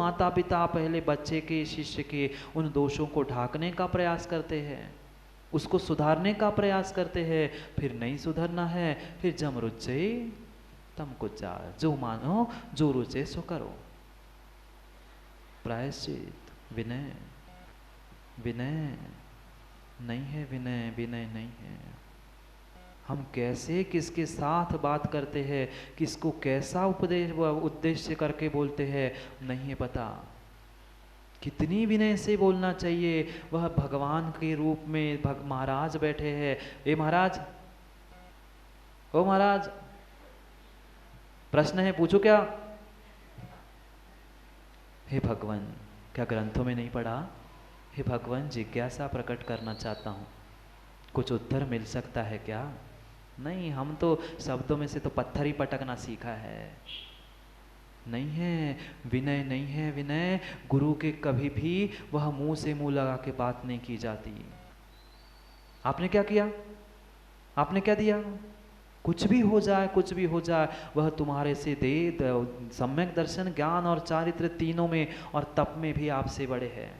माता पिता पहले बच्चे के, शिष्य के उन दोषों को ढांकने का प्रयास करते हैं, उसको सुधारने का प्रयास करते हैं। फिर नहीं सुधरना है, फिर जम रुचे तम कुचा, जो मानो जो रुचे सो करो। प्रायश्चित, विनय, विनय नहीं है, विनय, विनय नहीं है। हम कैसे किसके साथ बात करते हैं, किसको कैसा उपदेश उद्देश्य करके बोलते हैं, नहीं है पता। कितनी विनय से बोलना चाहिए। वह भगवान के रूप में महाराज बैठे हैं। ए महाराज, ओ महाराज, प्रश्न है, पूछो क्या? हे भगवान, क्या ग्रंथों में नहीं पढ़ा? हे भगवान, जिज्ञासा प्रकट करना चाहता हूँ, कुछ उत्तर मिल सकता है क्या? नहीं, हम तो शब्दों में से तो पत्थर ही पटकना सीखा है। नहीं है विनय, नहीं है विनय। गुरु के कभी भी वह मुंह से मुंह लगा के बात नहीं की जाती। आपने क्या किया? आपने क्या दिया? कुछ भी हो जाए, कुछ भी हो जाए, वह तुम्हारे से दे सम्यक दर्शन, ज्ञान और चारित्र तीनों में और तप में भी आपसे बड़े हैं।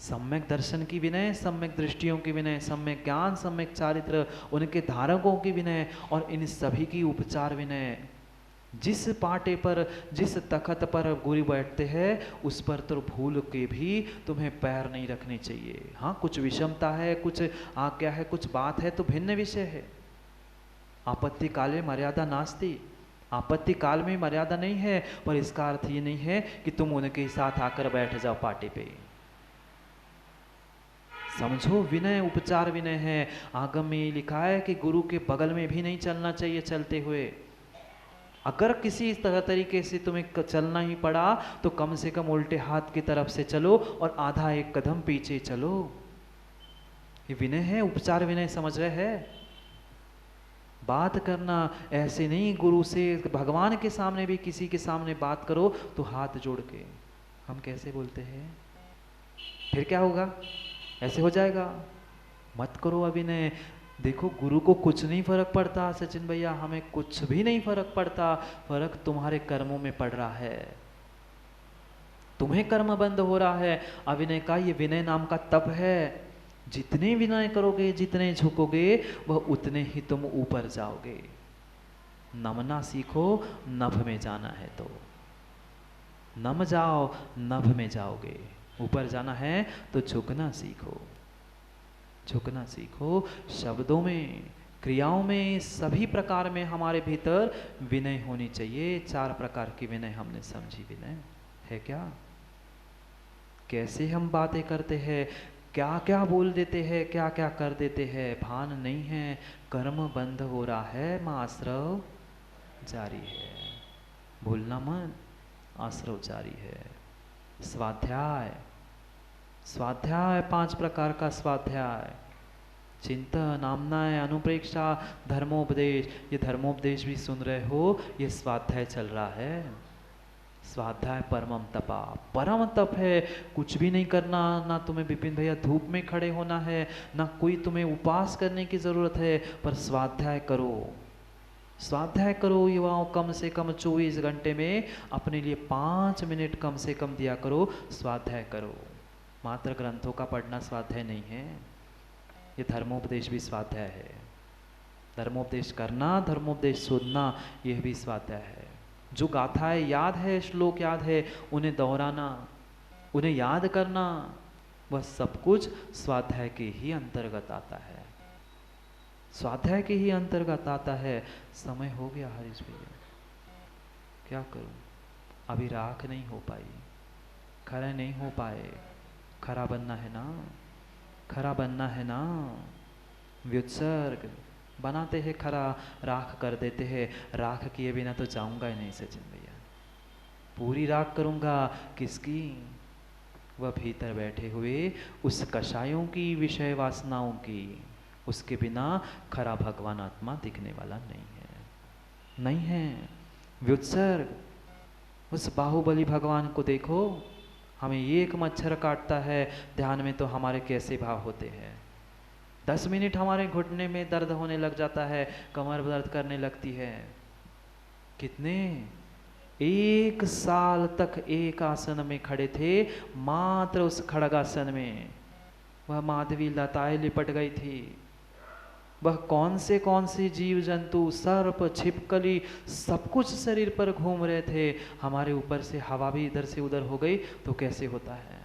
सम्यक दर्शन की विनय, सम्यक दृष्टियों की विनय, सम्यक ज्ञान, सम्यक चारित्र, उनके धारकों की विनय, और इन सभी की उपचार विनय। जिस पाटे पर, जिस तखत पर गुरु बैठते हैं, उस पर तो भूल के भी तुम्हें पैर नहीं रखने चाहिए। हाँ, कुछ विषमता है, कुछ आज्ञा है, कुछ बात है तो भिन्न विषय है। आपत्ति काले मर्यादा नास्ति, आपत्ति काल में मर्यादा नहीं है, पर इसका अर्थ ये नहीं है कि तुम उनके साथ आकर बैठ जाओ पाटे पे। समझो, विनय उपचार विनय है। आगम में लिखा है कि गुरु के बगल में भी नहीं चलना चाहिए चलते हुए। अगर किसी तरीके से तुम्हें चलना ही पड़ा तो कम से कम उल्टे हाथ की तरफ से चलो और आधा एक कदम पीछे चलो। ये विनय है, उपचार विनय, समझ रहे हैं? बात करना ऐसे नहीं, गुरु से, भगवान के सामने भी किसी के सामने बात करो तो हाथ जोड़ के। हम कैसे बोलते हैं? फिर क्या होगा? ऐसे हो जाएगा। मत करो अभिनय। देखो, गुरु को कुछ नहीं फर्क पड़ता सचिन भैया, हमें कुछ भी नहीं फर्क पड़ता। फर्क तुम्हारे कर्मों में पड़ रहा है, तुम्हें कर्म बंद हो रहा है। अभिनय का ये विनय नाम का तप है। जितने विनय करोगे, जितने झुकोगे, वह उतने ही तुम ऊपर जाओगे। नमना सीखो, नभ में जाना है तो नम जाओ, नभ में जाओगे। ऊपर जाना है तो झुकना सीखो, झुकना सीखो। शब्दों में, क्रियाओं में, सभी प्रकार में हमारे भीतर विनय होनी चाहिए। 4 प्रकार की विनय हमने समझी। विनय है क्या? कैसे हम बातें करते हैं, क्या क्या बोल देते हैं, क्या क्या कर देते हैं, भान नहीं है। कर्म बंद हो रहा है, मां आश्रव जारी है। भूलना मत, आश्रव जारी है। स्वाध्याय, स्वाध्याय 5 प्रकार का स्वाध्याय। चिंतन, आमनाय, अनुप्रेक्षा, धर्मोपदेश। ये धर्मोपदेश भी सुन रहे हो, ये स्वाध्याय चल रहा है। स्वाध्याय परमम तपा, परम तप है। कुछ भी नहीं करना, ना तुम्हें विपिन भैया धूप में खड़े होना है, ना कोई तुम्हें उपास करने की जरूरत है, पर स्वाध्याय करो। स्वाध्याय करो युवाओं, कम से कम 24 घंटे में अपने लिए 5 मिनट कम से कम दिया करो। स्वाध्याय करो। मात्र ग्रंथों का पढ़ना स्वाध्याय नहीं है, ये धर्मोपदेश भी स्वाध्याय है। धर्मोपदेश करना, धर्मोपदेश सुनना, यह भी स्वाध्याय है। जो गाथाएं याद है, श्लोक याद है, उन्हें दोहराना, उन्हें याद करना, वह सब कुछ स्वाध्याय के ही अंतर्गत आता है। स्वाध्याय के ही अंतर्गत आता है। समय हो गया हरीश भैया, क्या करूं? अभी राख नहीं हो पाई, खरा नहीं हो पाए। खरा बनना है ना, खरा बनना है ना। व्युत्सर्ग बनाते हैं खरा, राख कर देते हैं। राख किए बिना तो जाऊंगा ही नहीं सचिन भैया। पूरी राख करूंगा किसकी? वह भीतर बैठे हुए उस कषायों की, विषय वासनाओं की। उसके बिना खरा भगवान आत्मा दिखने वाला नहीं है, नहीं है। व्युत्सर्ग, उस बाहुबली भगवान को देखो। हमें एक मच्छर काटता है, ध्यान में तो हमारे कैसे भाव होते हैं। 10 मिनट हमारे घुटने में दर्द होने लग जाता है, कमर दर्द करने लगती है। कितने 1 साल तक एक आसन में खड़े थे, मात्र उस खड़गासन में। वह माधवी लताएं लिपट गई थी। वह कौन से जीव जंतु, सर्प, छिपकली, सब कुछ शरीर पर घूम रहे थे। हमारे ऊपर से हवा भी इधर से उधर हो गई तो कैसे होता है?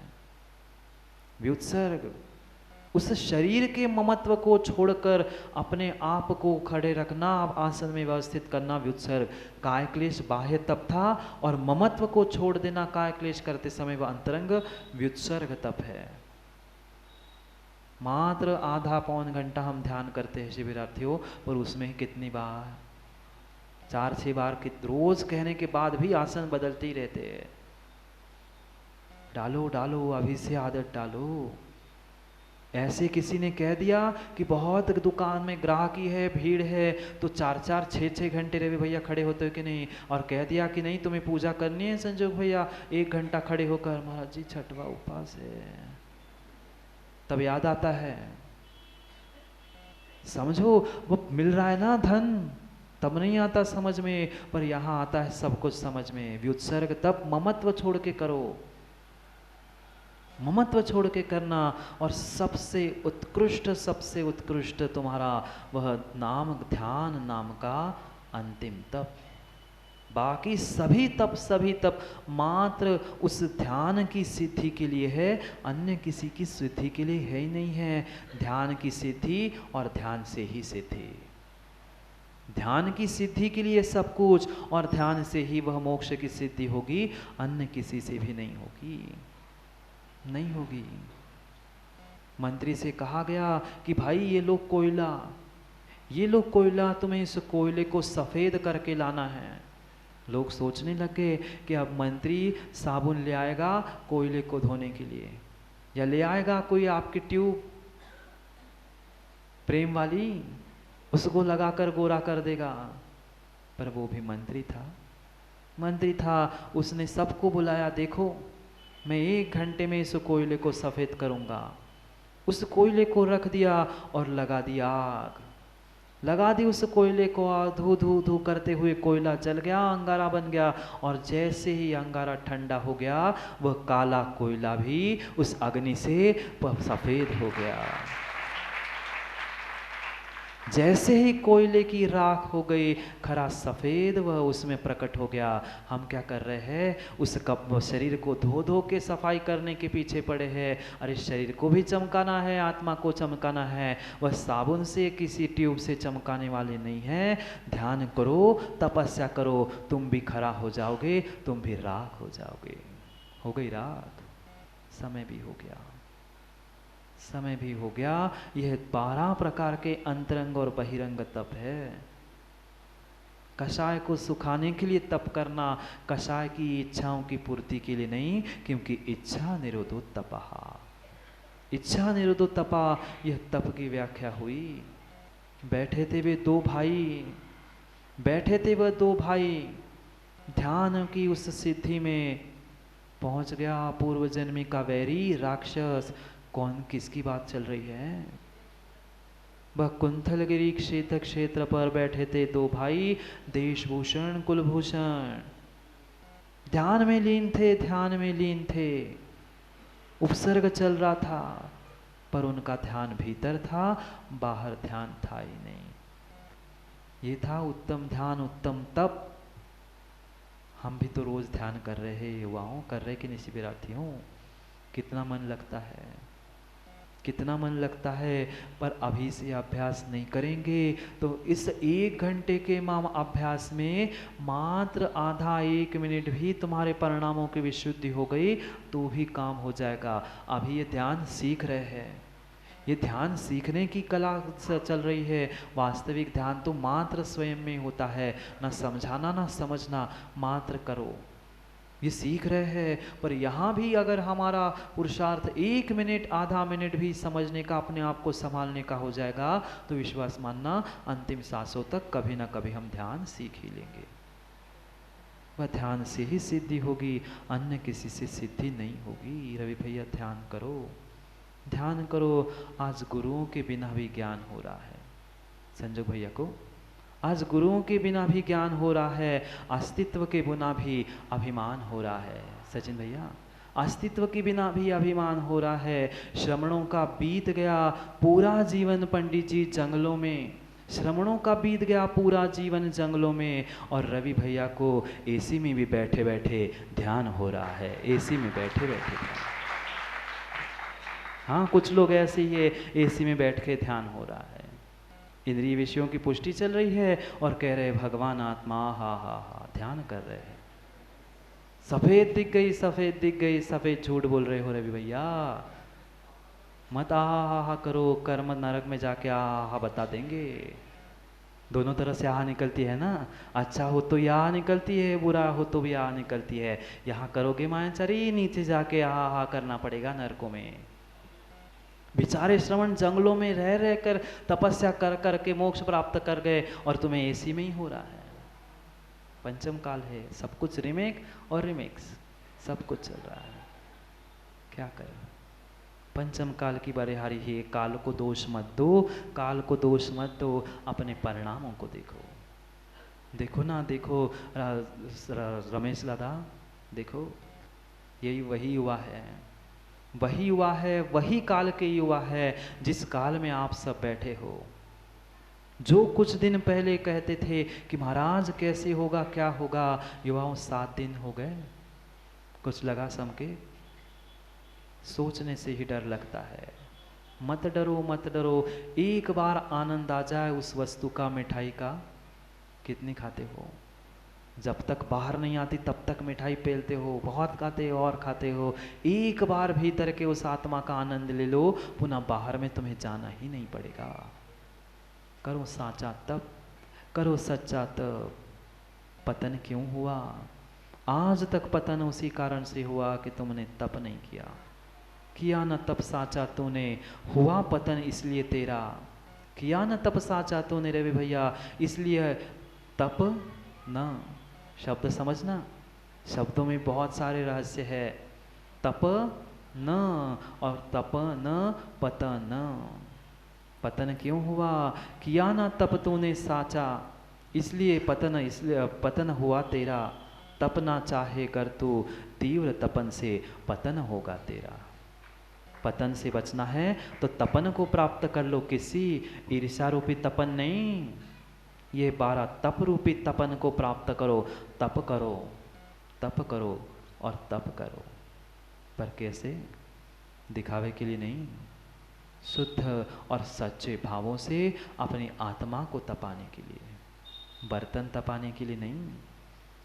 व्युत्सर्ग, उस शरीर के ममत्व को छोड़कर अपने आप को खड़े रखना, आसन में व्यवस्थित करना व्युत्सर्ग। काय क्लेश बाह्य तप था और ममत्व को छोड़ देना काय क्लेश करते समय वह अंतरंग व्युत्सर्ग तप है। मात्र आधा पौन घंटा हम ध्यान करते हैं शिविरार्थियों, पर उसमें ही कितनी बार, 4-6 बार रोज कहने के बाद भी आसन बदलते ही रहते हैं। डालो डालो, अभी से आदत डालो। ऐसे किसी ने कह दिया कि बहुत दुकान में ग्राहकी है, भीड़ है, तो 4-4, 6-6 घंटे रवि भैया खड़े होते हो कि नहीं? और कह दिया कि नहीं तुम्हें पूजा करनी है संजोग भैया, 1 घंटा खड़े होकर, महाराज जी छठवा उपवास है। तब याद आता है, समझो वो मिल रहा है ना धन, तब नहीं आता समझ में, पर यहाँ आता है सब कुछ समझ में। व्युत्सर्ग तब ममत्व छोड़ के करो, ममत्व छोड़ के करना। और सबसे उत्कृष्ट तुम्हारा वह नाम ध्यान नाम का अंतिम तप। बाकी सभी तप मात्र उस ध्यान की सिद्धि के लिए है, अन्य किसी की सिद्धि के लिए है ही नहीं है। ध्यान की सिद्धि और ध्यान से ही सिद्धि, ध्यान की सिद्धि के लिए सब कुछ, और ध्यान से ही वह मोक्ष की सिद्धि होगी, अन्य किसी से भी नहीं होगी, नहीं होगी। मंत्री से कहा गया कि भाई ये लोग कोयला, तुम्हें इस कोयले को सफेद करके लाना है। लोग सोचने लगे कि अब मंत्री साबुन ले आएगा कोयले को धोने के लिए, या ले आएगा कोई आपकी ट्यूब प्रेम वाली, उसको लगाकर गोरा कर देगा। पर वो भी मंत्री था, उसने सबको बुलाया, देखो मैं 1 घंटे में इस कोयले को सफेद करूंगा। उस कोयले को रख दिया और लगा दी आग, लगा दी उस कोयले को, धू धू धू करते हुए कोयला जल गया, अंगारा बन गया। और जैसे ही अंगारा ठंडा हो गया, वह काला कोयला भी उस अग्नि से सफेद हो गया। जैसे ही कोयले की राख हो गई, खरा सफेद वह उसमें प्रकट हो गया। हम क्या कर रहे हैं? उस कप शरीर को धो धो के सफाई करने के पीछे पड़े हैं। अरे शरीर को भी चमकाना है, आत्मा को चमकाना है, वह साबुन से किसी ट्यूब से चमकाने वाले नहीं है। ध्यान करो, तपस्या करो, तुम भी खरा हो जाओगे, तुम भी राख हो जाओगे। हो गई राख, समय भी हो गया, समय भी हो गया। यह 12 प्रकार के अंतरंग और बहिरंग तप है। कषाय को सुखाने के लिए तप करना, कषाय की इच्छाओं की पूर्ति के लिए नहीं, क्योंकि इच्छा निरोधो तपहा, इच्छा निरोधो तपा, यह तप की व्याख्या हुई। बैठे थे वे दो भाई, ध्यान की उस सिद्धि में पहुंच गया पूर्व जन्मी का वैरी राक्षस। कौन, किसकी बात चल रही है? वह कुंथलगिरी क्षेत्र पर बैठे थे 2 भाई, देशभूषण कुलभूषण, ध्यान में लीन थे। उपसर्ग चल रहा था, पर उनका ध्यान भीतर था, बाहर ध्यान था ही नहीं। ये था उत्तम ध्यान, उत्तम तप। हम भी तो रोज ध्यान कर रहे हैं युवाओं, कर रहे कि नहीं शिविरार्थियों? कितना मन लगता है, पर अभी से अभ्यास नहीं करेंगे तो इस 1 घंटे के अभ्यास में मात्र आधा 1 मिनट भी तुम्हारे परिणामों की विशुद्धि हो गई तो भी काम हो जाएगा। अभी ये ध्यान सीख रहे हैं, ये ध्यान सीखने की कला चल रही है। वास्तविक ध्यान तो मात्र स्वयं में होता है, ना समझाना ना समझना, मात्र करो, ये सीख रहे हैं। पर यहाँ भी अगर हमारा पुरुषार्थ 1 मिनट आधा मिनट भी समझने का, अपने आप को संभालने का हो जाएगा तो विश्वास मानना अंतिम सांसों तक कभी ना कभी हम ध्यान सीख ही लेंगे। वह ध्यान से ही सिद्धि होगी, अन्य किसी से सिद्धि नहीं होगी। रवि भैया ध्यान करो, आज गुरुओं के बिना भी ज्ञान हो रहा है। संजय भैया को आज गुरुओं के बिना भी ज्ञान हो रहा है, अस्तित्व के बिना भी अभिमान हो रहा है। सचिन भैया, अस्तित्व के बिना भी अभिमान हो रहा है। श्रमणों का बीत गया पूरा जीवन पंडित जी जंगलों में, श्रमणों का बीत गया पूरा जीवन जंगलों में, और रवि भैया को एसी में भी बैठे बैठे ध्यान हो रहा है, एसी में बैठे बैठे। हाँ, कुछ लोग ऐसे ही है, एसी में बैठ के ध्यान हो रहा है, इंद्रिय विषयों की पुष्टि चल रही है और कह रहे भगवान आत्मा, हा हा हा, ध्यान कर रहे हैं। सफेद दिख गई, सफेद दिख गई, सफेद झूठ बोल रहे हो रवि भैया, मत आहा करो, कर्म नरक में जाके आहा बता देंगे। दोनों तरह से आहा निकलती है ना, अच्छा हो तो यहाँ निकलती है, बुरा हो तो भी आहा निकलती है। यहाँ करोगे मायाचारी, नीचे जाके आहा करना पड़ेगा नरकों में। बेचारे श्रवण जंगलों में रह रह कर तपस्या कर कर के मोक्ष प्राप्त कर गए, और तुम्हें एसी में ही हो रहा है। पंचम काल है, सब कुछ रिमेक और रिमेक्स, सब कुछ चल रहा है, क्या करें। पंचम काल की बरिहारी है, काल को दोष मत दो, काल को दोष मत दो, अपने परिणामों को देखो। देखो ना, देखो रमेश लादा, देखो यही वही युवा है, वही युवा है, वही काल के युवा है जिस काल में आप सब बैठे हो। जो कुछ दिन पहले कहते थे कि महाराज कैसे होगा, क्या होगा, युवाओं 7 दिन हो गए, कुछ लगा समके? सोचने से ही डर लगता है। मत डरो, मत डरो, एक बार आनंद आ जाए उस वस्तु का, मिठाई का, कितनी खाते हो? जब तक बाहर नहीं आती तब तक मिठाई पेलते हो, बहुत खाते हो और खाते हो। एक बार भीतर के उस आत्मा का आनंद ले लो, पुनः बाहर में तुम्हें जाना ही नहीं पड़ेगा। करो साचा तप, करो सच्चा तप। पतन क्यों हुआ? आज तक पतन उसी कारण से हुआ कि तुमने तप नहीं किया। किया न तप साचा तूने, हुआ पतन इसलिए तेरा। किया न तप साचा तूने रवि भैया, इसलिए तप न। शब्द समझना, शब्दों में बहुत सारे रहस्य है। तप न और तप न पतन। पतन क्यों हुआ? किया ना तप तूने साचा, इसलिए पतन, इसलिए पतन हुआ तेरा। तप ना चाहे कर तू, तीव्र तपन से पतन होगा तेरा। पतन से बचना है तो तपन को प्राप्त कर लो, किसी ईर्ष्या रूपी तपन नहीं, ये 12 तप रूपी तपन को प्राप्त करो। तप करो, तप करो और तप करो, पर कैसे? दिखावे के लिए नहीं, शुद्ध और सच्चे भावों से अपनी आत्मा को तपाने के लिए। बर्तन तपाने के लिए नहीं,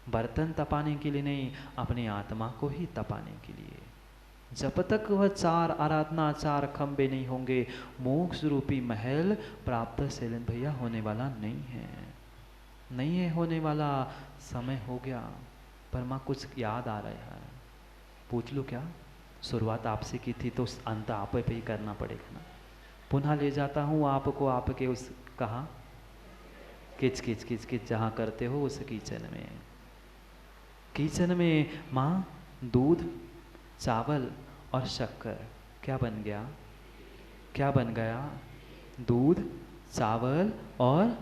बर्तन तपाने के लिए नहीं, अपनी आत्मा को ही तपाने के लिए। जब तक वह 4 आराधना, 4 खंबे नहीं होंगे, मोक्ष रूपी महल प्राप्त शैलेंद्र भैया होने वाला नहीं है, नहीं है होने वाला। समय हो गया, पर माँ कुछ याद आ रहा है, पूछ लो क्या? शुरुआत आपसे की थी तो अंत आप पे ही करना पड़ेगा ना। पुनः ले जाता हूँ आपको आपके उस, कहाँ? किच किच किच किच जहाँ करते हो उस किचन में। किचन में माँ दूध, चावल और शक्कर क्या बन गया? क्या बन गया? दूध, चावल और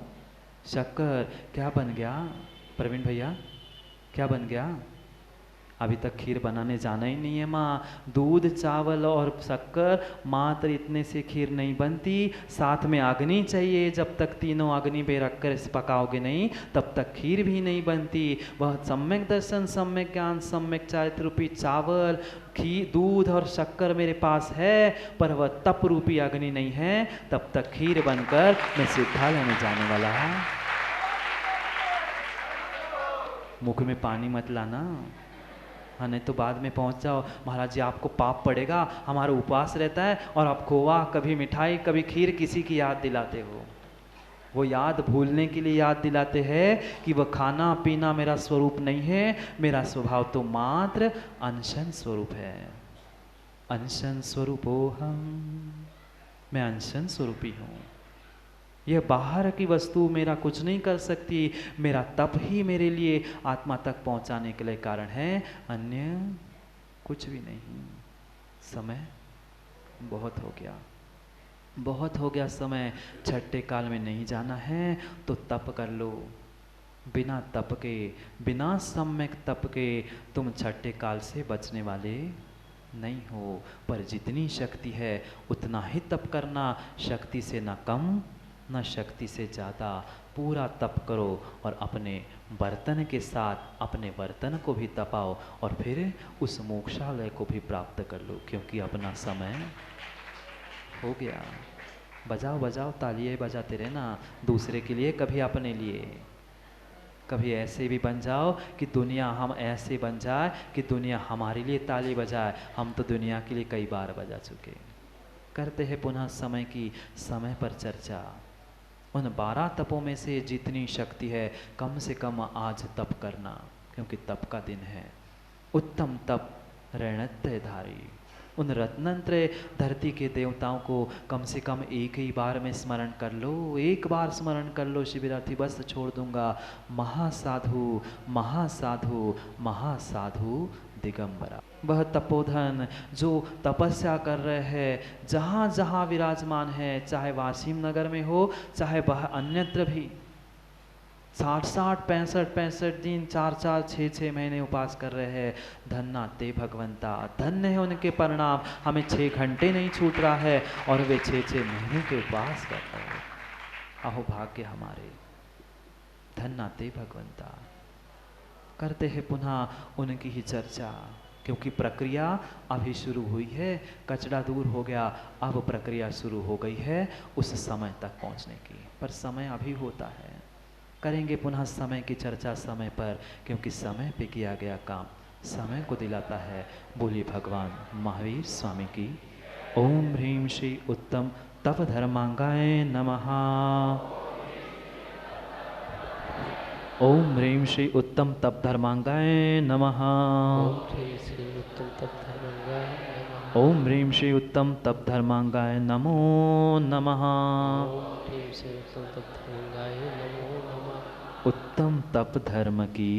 शक्कर क्या बन गया? प्रवीण भैया क्या बन गया? अभी तक खीर बनाने जाना ही नहीं है माँ। दूध, चावल और शक्कर, मात्र इतने से खीर नहीं बनती, साथ में अग्नि चाहिए। जब तक तीनों अग्नि पे रख कर पकाओगे नहीं, तब तक खीर भी नहीं बनती। वह सम्यक दर्शन, सम्यक ज्ञान, सम्यक चारित्र रूपी चावल, खीर, दूध और शक्कर मेरे पास है, पर वह तप रूपी अग्नि नहीं है, तब तक खीर बनकर मैं सिद्धालय में जाने वाला है। मुख में पानी मत लाना, हाँ, नहीं तो बाद में पहुंच जाओ, महाराज जी आपको पाप पड़ेगा, हमारा उपवास रहता है और आप खोवा, कभी मिठाई, कभी खीर किसी की याद दिलाते हो। वो याद भूलने के लिए याद दिलाते हैं कि वह खाना पीना मेरा स्वरूप नहीं है, मेरा स्वभाव तो मात्र अंशन स्वरूप है। अंशन स्वरूपो हम, मैं अंशन स्वरूपी हूँ। यह बाहर की वस्तु मेरा कुछ नहीं कर सकती, मेरा तप ही मेरे लिए आत्मा तक पहुंचाने के लिए कारण है, अन्य कुछ भी नहीं। समय बहुत हो गया, बहुत हो गया समय, छठे काल में नहीं जाना है तो तप कर लो। बिना तप के, बिना सम्यक तप के तुम छठे काल से बचने वाले नहीं हो। पर जितनी शक्ति है उतना ही तप करना, शक्ति से ना कम न शक्ति से ज़्यादा। पूरा तप करो और अपने बर्तन के साथ अपने बर्तन को भी तपाओ और फिर उस मोक्षालय को भी प्राप्त कर लो, क्योंकि अपना समय हो गया। बजाओ बजाओ, तालियाँ बजाते रहना, दूसरे के लिए कभी अपने लिए। कभी ऐसे भी बन जाओ कि दुनिया, हम ऐसे बन जाए कि दुनिया हमारे लिए ताली बजाए। हम तो दुनिया के लिए कई बार बजा चुके। करते हैं पुनः समय की, समय पर चर्चा। उन 12 तपों में से जितनी शक्ति है कम से कम आज तप करना, क्योंकि तप का दिन है। उत्तम तप ऋणत्रयधारी। उन रत्नत्रय धरती के देवताओं को कम से कम एक ही बार में स्मरण कर लो, एक बार स्मरण कर लो शिविरार्थी, बस छोड़ दूंगा। महासाधु महासाधु महासाधु दिगंबरा, वह तपोधन जो तपस्या कर रहे हैं, जहाँ जहाँ विराजमान है, चाहे वासिम नगर में हो चाहे वह अन्यत्र भी, 60-60 65-65 दिन 4-4 6-6 महीने उपास कर रहे हैं। धन्ना ते भगवंता, धन्य है उनके परिणाम। हमें 6 घंटे नहीं छूट रहा है और वे 6-6 महीने के उपवास कर रहे हैं। अहो भाग्य हमारे, धन्ना ते भगवंता। करते हैं पुनः उनकी ही चर्चा, क्योंकि प्रक्रिया अभी शुरू हुई है। कचरा दूर हो गया, अब प्रक्रिया शुरू हो गई है उस समय तक पहुंचने की, पर समय अभी होता है। करेंगे पुनः समय की चर्चा समय पर, क्योंकि समय पे किया गया काम समय को दिलाता है। बोलिए भगवान महावीर स्वामी की। ओम ह्रीं श्री उत्तम तप धर्मांगाय नमः। ओम ह्रीं श्री उत्तम तप धर्मांगाय नमः। ओम ह्रीं श्री उत्तम तप धर्मांगाय नमो नमः। उत्तम तप धर्म की